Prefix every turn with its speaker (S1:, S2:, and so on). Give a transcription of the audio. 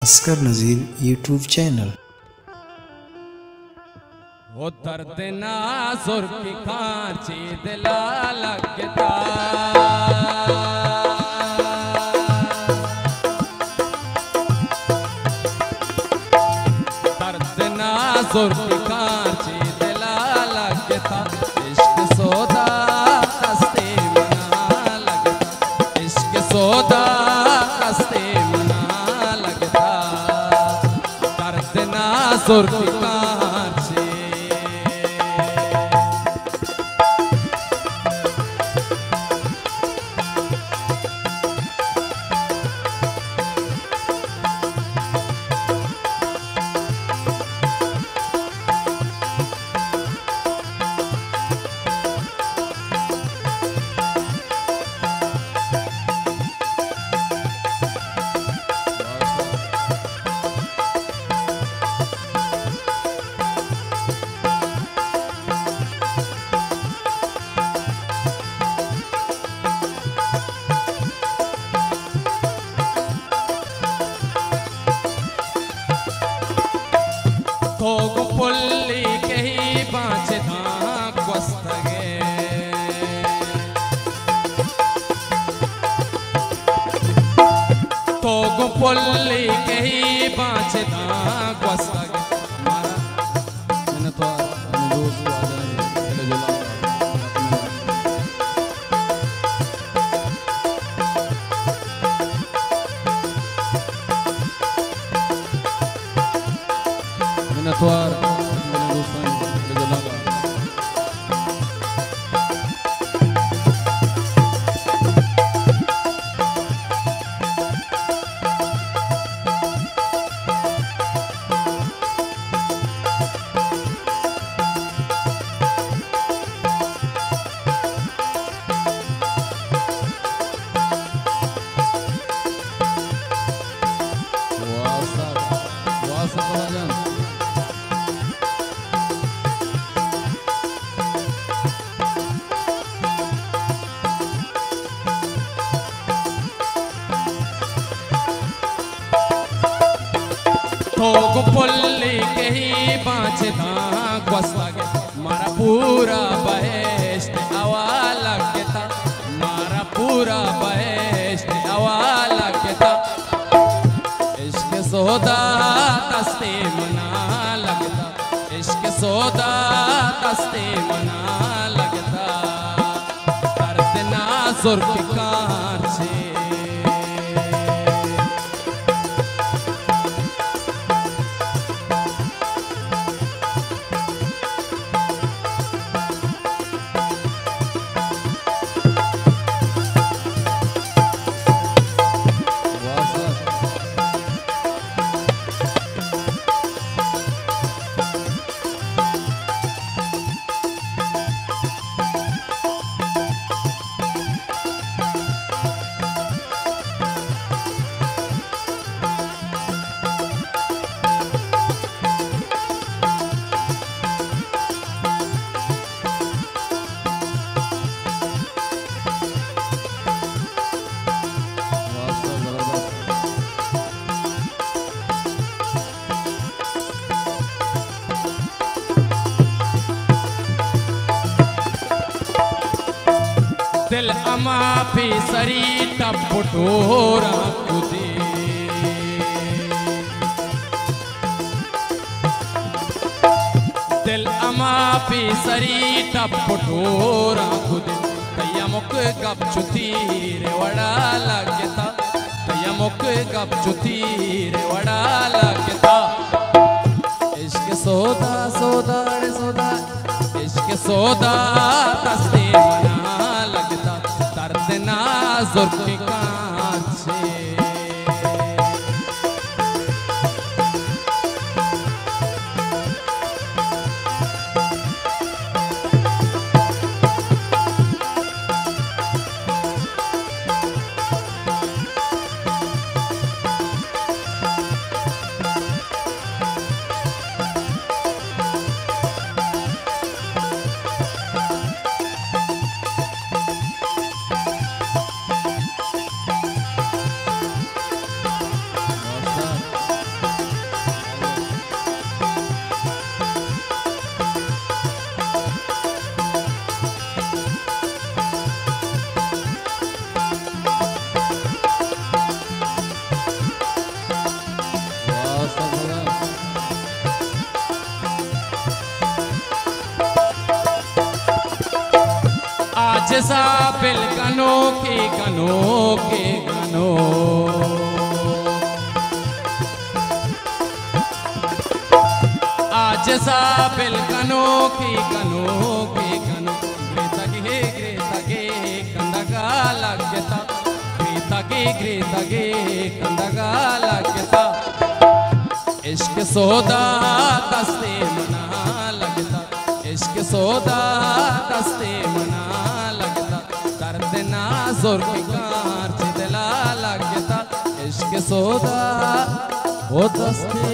S1: असगर नज़ीर YouTube channel.
S2: वो दर्द नाज़ुर की कांची दिला लगता, दर्द नाज़ुर की कांची दिला लगता, इश्क सौदा कस्ते मना लगता, इश्क सौदा कस्ते मना लगता, दर्द नाज़ुर की कांची। थोगु पुल्ली के ही बाँचे धाक वस्तगे, थोगु पुल्ली के ही बाँचे धाक वस्तगे। हमारा मैंने तो दोस्त आ जाए चले जो नथवार मेरे दोस्तों ले जो लगा थोगु पुल्ली के ही बाँचे धाक वस्तगे। मारा पूरा बहेश्त अवाला के था, मारा पूरा बहेश्त अवाला के था, इश्क सौदा दस्ते मना लगता, इश्क सौदा दस्ते मना लगता, दर्द नाज़ुर की कांची। दिल अमा पे सरी टपटोरा कुदे, दिल अमा पे सरी टपटोरा कुदे, तैया मुक गप चुती रे वड़ा लगता, तैया मुक गप चुती रे वड़ा लगता, इश्क सौदा सौदा रे सौदा, इश्क सौदा दस्ते मना लगता, दर्द नाज़ुर की कांची। आज साबिल कनो के गनो आज साबिल कनो के गनो ग्रेता गे कंदगा लगता ग्रेता गे कंदगा लगता इश्क सौदा दस्ते मना लगता इश्क सौदा दस्ते मना लगता दर्द ना जोर के कार दिला लगता इश्क सौदा वो दस्ते